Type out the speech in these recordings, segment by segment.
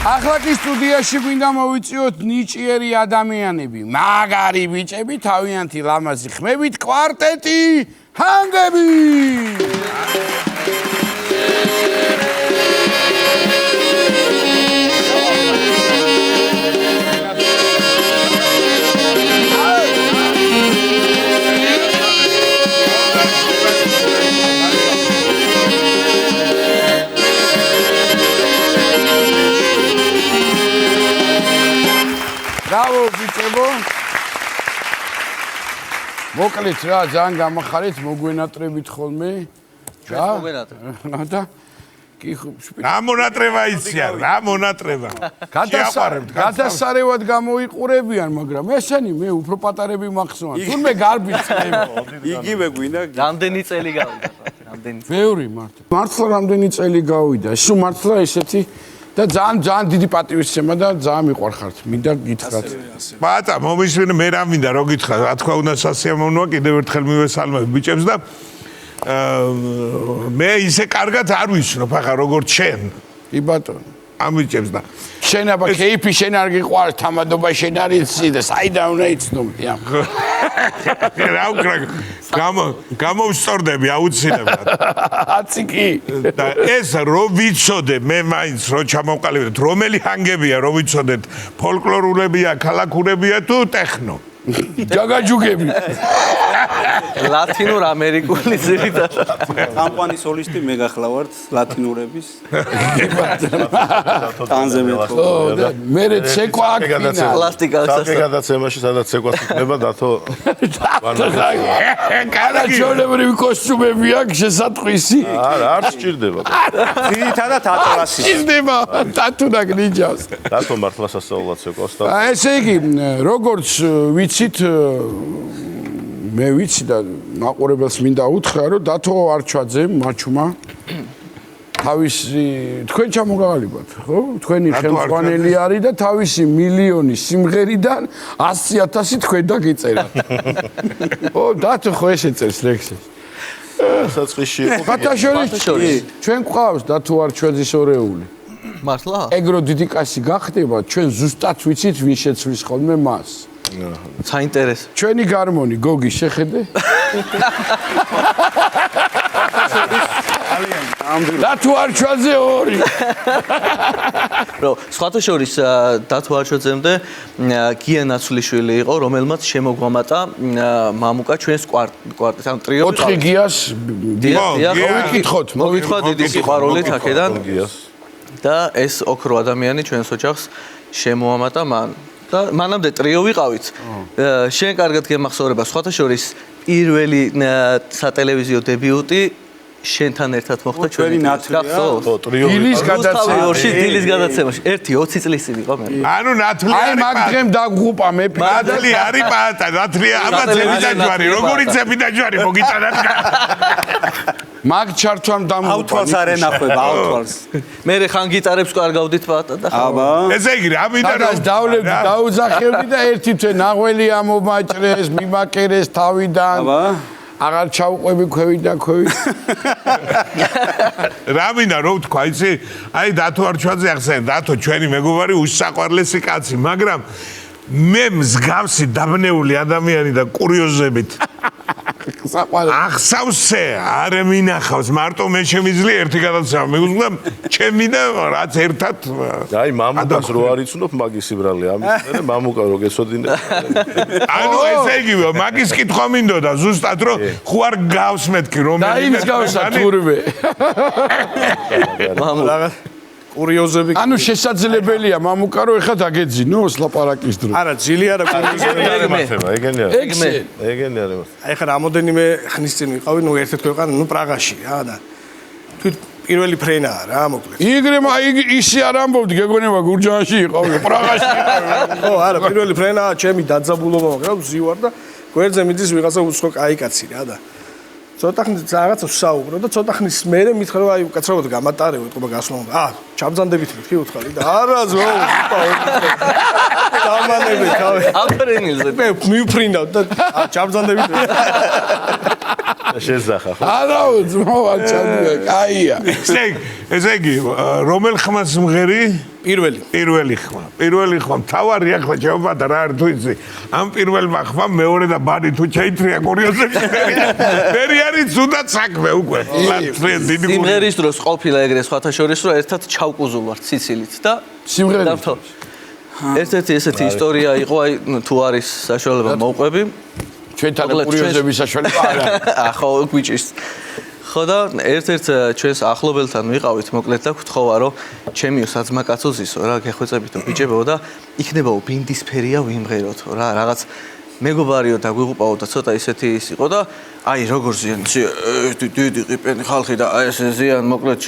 ახლა კი სტუდიაში გვინდა მოვიწიოთ ნიჭიერი ადამიანები, მაგარი ბიჭები, თავიანთი ლამაზი ხმებით, კვარტეტი ჰანგები. Bravo, ბიჭებო. მოკლედ რა, ძალიან გამახარეთ, მოგვენატრებით ხოლმე. ჩვენ მოგვენატრებით. და კი რა მონატრება იცია, რა მონატრება. გადასარევად გამოიყურებიან, მაგრამ ესენი მე უფრო პატარები მახსოვან. თურმე გარბიცხდება. იგივე გვინდა. რამდენი წელი გავიდა? რამდენი წელი? ბევრი მართლა. მართლა რამდენი წელი გავიდა. სულ მართლა ესეთი და ძალიან დიდი პატივისცემა და ძალიან მიყვარხართ. მინდა გითხრათ. ბატა, მომისმინე მე რა მინდა რო გითხრა, რა თქმა უნდა სასიამოვნოა, კიდევ ერთხელ მივესალმებ ბიჭებს და მე ისე კარგად არ ვისვრობ ახლა როგორც შენ. კი ბატონო. ამ ბიჭებს და შენ აბა კეიფი შენ არ გიყვარს, თამადობა შენ არ იცი და საიდან უნდა იცნობდი ამ. რა უკრა გამოვსწორდები აუცილებლად. აცი კი. და ეს რო ვიცოდე მე მაინც რო ჩამოვყალიბდეთ რომელი ჰანგებია რო ვიცოდეთ ფოლკლორულებია, ქალაქურებია თუ ტექნო. ჯაგაჯუგები. ლათინურ ამერიკული ძირითადად. კამპანი სოლისტი მე გახლავართ ლათინურების. ტანზე მეთქო. მე ცეკვა აქ ფინა. პლასტიკალს გადაცემაში სადაც ცეკვას იქნება დათო. კანაჩოლებრივი კოსტუმები აქვს შესატყვისი. არა, არ სჭირდება. ძირითადად ატლასი. სჭირდება დათუნა გნიჯავს. დათო მართლა სასწაულად ცეკვას და ესე იგი, როგორც ვიცით, მე ვიცი და მაყურებელს მინდა უთხრა, რომ დათო არჩვაძემ მაჩვმა თავისი თქვენ ჩამოგავალიბათ, ხო? თქვენი ხელმძღვანელი არის და თავისი მილიონი სიმღერიდან 100,000 თქვენ დაგიწერათ. ო, დათო ხო ესე წერს ლექსებს. საწყისში ფათაშორის ჩვენ გვყავს დათო არჩვაძის ორეული. მართლა? ეგრო დიდი კაცი გახდება, ჩვენ ზუსტად ვიცით ვინ შეცვლის ხოლმე მას. საინტერესო. ჩვენი გარმონი გოგი შეხედე? დათო არჩვაძე 2. რო სხვათა შორის დათო არჩვაძემდე გია ნაცვლიშვილი იყო, რომელმაც შემოგვამატა მამუკა ჩვენს კვარტეტს, ან ტრიო. 4 გიას მოვიკითხოთ, მოვითხვა დიდი სიყვარულით აქედან. და ეს ოქრო ადამიანი ჩვენს ოჯახს შემოამატა მან. და მანამდე ტრიო ვიყავით. შენ კარგად გემახსოვრება, სხვათა შორის პირველი სატელევიზიო დებიუტი შენთან ერთად მოხდა ჩვენი ნათლია. დილის გადაცემაში. დილის გადაცემაში. 1-20 წლის წინ იყო მე. ანუ ნათლი აი მაგ დღემ დაგღუპა მე. ნათლი არის პატა, ნათლია აბა ზებიდაჯვარი, როგორი ზებიდაჯვარი მოგიწადათ. მაგ ჩართვამ დამღუპა. აუთვალს არ ენახება, აუთვალს. მე ხან გიტარებს კარგავდით პატა და აბა. ესე იგი რა მინდა დადას დავლევდი, დაუძახებდი და ერთი თვე ნაღველი ამომაჭრეს, მიმაკერეს თავიდან. აბა. აღარ ჩავყვები ქვევიდან. რა მინდა რო ვთქვა, იცი? აი დათო არჩვაძე ახსენე, დათო ჩვენი მეგობარი უსაყვარლესი კაცი, მაგრამ მე მსგავსი დაბნეული ადამიანი და კურიოზებით ახსავსე არ მინახავს, მარტო მე შემიძლია ერთი გადაცემა მეგობრებო, ჩემი და რაც ერთად აი მამუკას რო არ იცნობ მაგის იბრალე ამის მერე მამუკა რო გეცოდინე ანუ ესე იგივე მაგის კითხვა მინდოდა ზუსტად რომ ხო არ გავს მეთქი რომ და იმის გავსა თურმე. მამუკა კურიოზები. ანუ შესაძლებელია მამუკა რომ ეხლა დაგეძინოს ლაპარაკის დრო. არა, ძილი არა კურიოზები. ეგენი არის. ეგზე. ეგენი არის. აი ხა რამოდენიმე ხნის წინ ვიყავი, ნუ ერთ-ერთ ქვეყანა, ნუ პრაღაში რა და თვით პირველი ფრენაა რა, მოკლედ. იგრემა ისე არ ამბობდი, გეგონება გურჯაანში იყავი, პრაღაში იყავი. ხო, არა, პირველი ფრენაა, ჩემი დაძაბულობა მაგრამ ვზივარ და გვერდზე მიდის ვიღაცა უცხო კაი კაცი რა და ცოტა ხნის რაღაცა ვსაუბრო და ცოტა ხნის მერე მითხრა აი უკაცრავად გამატარებ ეთქობა გასვლა. ჩაბზანდებით მეთქი უთხარი და არა ზო დამანები თავი. აფრენილზე. მე მივფრინავ და ჩაბზანდებით. შეზახა ხო? არა, ძმავა ჩადია, კაია. ესე იგი, რომელ ხმას მღერი? პირველი ხმა თავარი ახლა შეუბადა რა არ თუ იცი ამ პირველმა ხმამ მეორე და ბანი თუ შეიტრია კურიოზებში მერი არის ზუდად საქმე უკვე სიმღერის დროს ყოფილა ეგრე სხვათა შორის რომ ერთად ჩავკუზულ ვართ სიცილით და სიმღერის ერთ-ერთი ესეთი ისტორია იყო აი თუ არის საშუალება მოვყვები ჩვენთან კურიოზების საშუალება არა ახო გვიჭირს ხო და ერთ-ერთ ჩვენს ახლობელთან ვიყავით მოკლედ და გთხოვა რომ ჩემიო საძმაკაცო ზისო რა გეხვეწებითო ბიჭებო და იქნებაო ბინდისფერია ვიმღეროთო რა რაღაც მეგობარიო და გვიღუპაო და ცოტა ისეთი ის იყო და აი როგორ ზიან დიდი ყიპენი ხალხი და აი ეს ზიან მოკლედ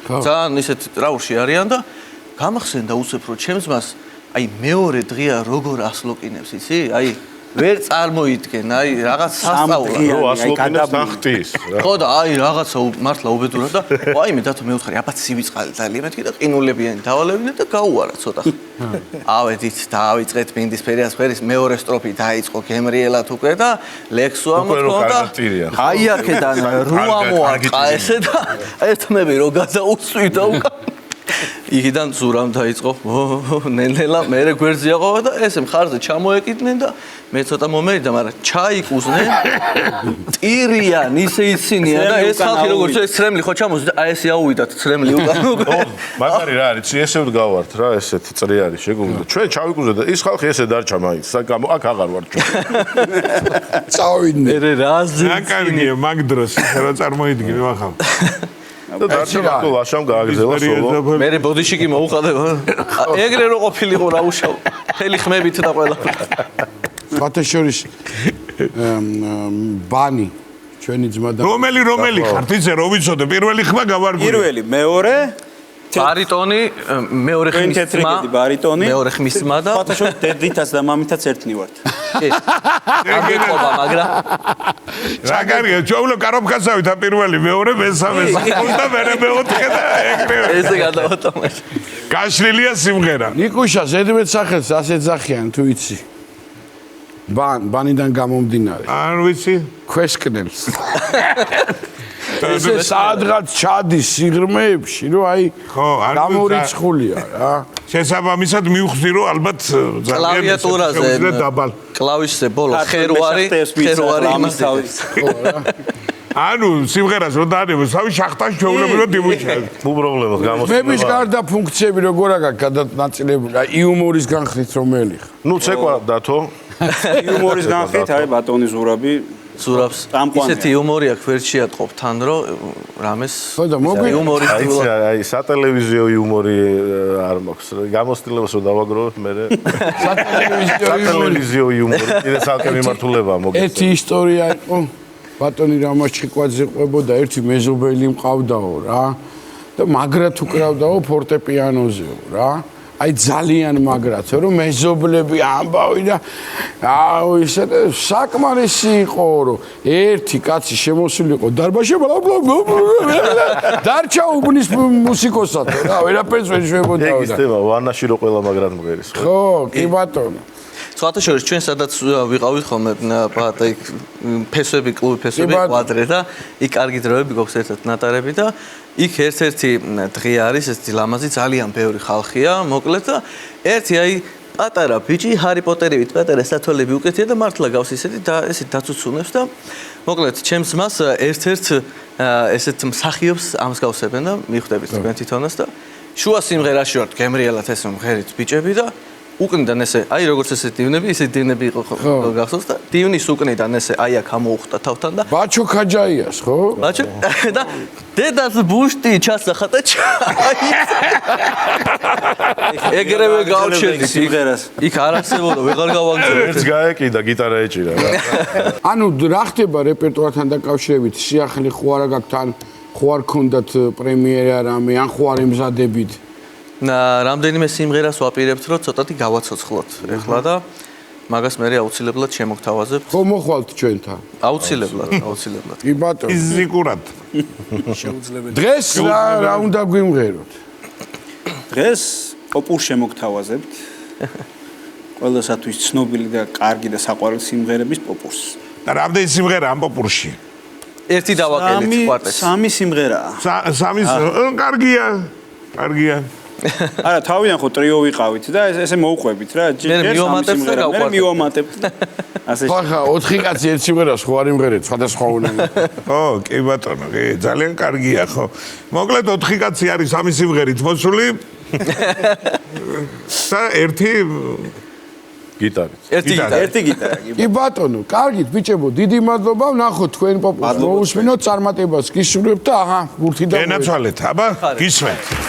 ძალიან ისეთ ტრაურში არიან და გამახსენდა უცებ რომ ჩემს მას აი მეორე დღეა როგორ ასლოკინებს იცი აი ვერ წარმოიდგენ აი რაღაც სასწაულად რო ასლოკინებს ნახტის ხო და აი რაღაცა მართლა უბედურად და აი მე დათო მეუთხარი აბა ცივიწყალი ძალიან მეთქი და ყინულებიანი დავალებინე და გაუარა ცოტა ავედით დაავიწყეთ ბინდისფერია სფერის მეორე სტროფი დაიწყო გემრიელად უკვე და ლექსუა მოთქონდა აი აქედან რუა მოარტყა ესე და ერთმები რო გადაუსვიდა უკვე იქიდან ზურამ დაიწყო ნელ-ნელა მე გვერდზე აყვა და ესე მხარზე ჩამოეკიდნენ და მე ცოტა მომერიდა მაგრამ ჩაიკუზნენ ტირიან ისე იცინია და ეს ხალხი როგორც ეს ცრემლი ხო ჩამოვიდა აი ესე აუვიდათ ცრემლი უკან მაგარი რა არის ესე ვდგავართ რა ესეთი წრი არის შეგუგლო ჩვენ ჩავიკუზეთ და ის ხალხი ესე დარჩა მაინც საკამო აქ აღარ ვარ ჩვენ წავიდნენ მე რაზე აკარგია მაგ დროს რა წარმოიდგინე ახლა და დარჩა მარტო ლაშამ გააგზელა სოლო მე ბოდიში კი მოუხადება ეგრე რო ყოფილიყო რა უშავ ხელი ხმებით და ყველა სხვათა შორის ბანი ჩვენი ძმა და რომელი ხართ იცი რო ვიცოდე პირველი ხმა გავარგვი პირველი მეორე ბარიტონი მეორე ხმის ძმა ბარიტონი მეორე ხმის ძმა და ფათაშო დედითაც და მამითაც ერთნი ვართ აგეკობა მაგრამ საგარია ჯოვლო კარობკაცავით ა პირველი მეორე მესამე და მერე მეოთხე და ეგრე ესე გადავატომაში გაშლილია სიმღერა ნიკუშა ზედმეტ სახელს ასე ძახიან თუ იცი ბანიდან გამომდინარე არ ვიცი ქვესკნელს ესე სადღაც ჩადის სიღრმეებში რომ აი გამორიცხულია რა შესაბამისად მივხვდი რომ ალბათ კლავიატურაზე კლავიშზე ბოლო ხერვარი იმას ანუ სიმღერას რო დაანებო სამი შახტაში ჩვეულები რომ დიმუჩა უპრობლემოდ გამოსწორდა მების გარდა ფუნქციები როგორ აქვს გადანაწილებული აი იუმორის განხრით რომელი ხარ ნუ ცეკვა დათო იუმორის განხრით აი ბატონი ზურაბი ზურაბს ისეთი იუმორი აქვს ვერ შეატყობ თან რომ რამეს ხო და მოგვი იუმორის აი სატელევიზიო იუმორი არ მაქვს გამოსtildeებას რომ დავაგროვებ მე სატელევიზიო იუმორი კიდე საერთო მიმართულებაა მოგეცე ერთი ისტორია იყო ბატონი რამაჩიკვაძე ყვებოდა ერთი მეზობელი მყავდაო რა და მაგრად უკრავდაო ფორტეპიანოზეო რა აი ძალიან მაგრათო რომ მეზობლები ამბავი და აუ ისე საკმარისი იყო რომ ერთი კაცი შემოსულიყო დარბაზში დარჩა უბნის მუსიკოსად რა ვერაფერს ვერ შეებოდაო ეგ ის თემა ვანაში რო ყველა მაგრად მღერის ხო კი ბატონო სხვათა შორის ჩვენ სადაც ვიყავით ხოლმე პატა იქ ფესვები კლუბი ფესვები კვადრე და იქ კარგი დროები გვაქვს ერთად ნატარები და იქ ერთ-ერთი დღე არის ეს ლამაზი ძალიან ბევრი ხალხია მოკლედ და ერთი აი პატარა ბიჭი ჰარი პოტერივით პატარა სათვალები უკეთია და მართლა გავს ისეთი და ესე დაწუცუნებს და მოკლედ ჩემს მას ერთ-ერთ ესეთ მსახიობს ამსგავსებენ და მიხვდებით თქვენ თვითონაც და შუა სიმღერაში ვართ გემრიელად ეს მომღერით ბიჭები და უკნიდან ესე აი როგორც ესე დივნები ისე დივნები იყო გახსოვს და დივნის უკნიდან ესე აი აქ ამოუხტა თავთან და ბაჩო ქაჯაიას ხო ბაჩო და დედას ბუშტი ჩასახა და ეგრევე გავჩერდი სიმღერას იქ არ არსებობდა ვეღარ გავაგზავნე ერთს გაეკიდა გიტარა ეჭირა რა ანუ რა ხდება რეპერტუართან დაკავშირებით სიახლე ხო არა გაქვთ ან ხო არ ქონდათ პრემიერა რამე ან ხო არ ემზადებით რამდენიმე სიმღერას ვაპირებთ რომ ცოტათი გავაცოცხლოთ ეხლა და მაგას მე აუცილებლად შემოგთავაზებ ხო მოხვალთ ჩვენთან აუცილებლად კი ბატონო ფიზიკურად შეუძლებელი დღეს რა უნდა გვიმღეროთ დღეს პოპურს შემოგთავაზებთ ყველასათვის ცნობილი და კარგი და საყვარელი სიმღერების პოპურს და რამდენი სიმღერა ამ პოპურში ერთი დავაკელით კვარტეტს სამი სიმღერაა სამი კარგია არა, თავიდან ხო ტრიო ვიყავით და ესე მოვყვებით რა. მივამატებთ და გავყვართ. მე მივამატებთ და ასე ხა 4 კაცი ერთ სიმღერას ხო არ იმღერეთ სხვადასხვა უნარი. ო, კი ბატონო, კი, ძალიან კარგია ხო. მოკლედ 4 კაცი არის ამის სიმღერით მოსული. და ერთი გიტარით. ერთი გიტარა. კი ბატონო, კარგით ბიჭებო, დიდი მადლობა, ვნახოთ თქვენ პოპულს მოусმინოთ წარმატებას გისურვებთ და აჰა, ბურთი და ენაცვალეთ, აბა, გისმენთ.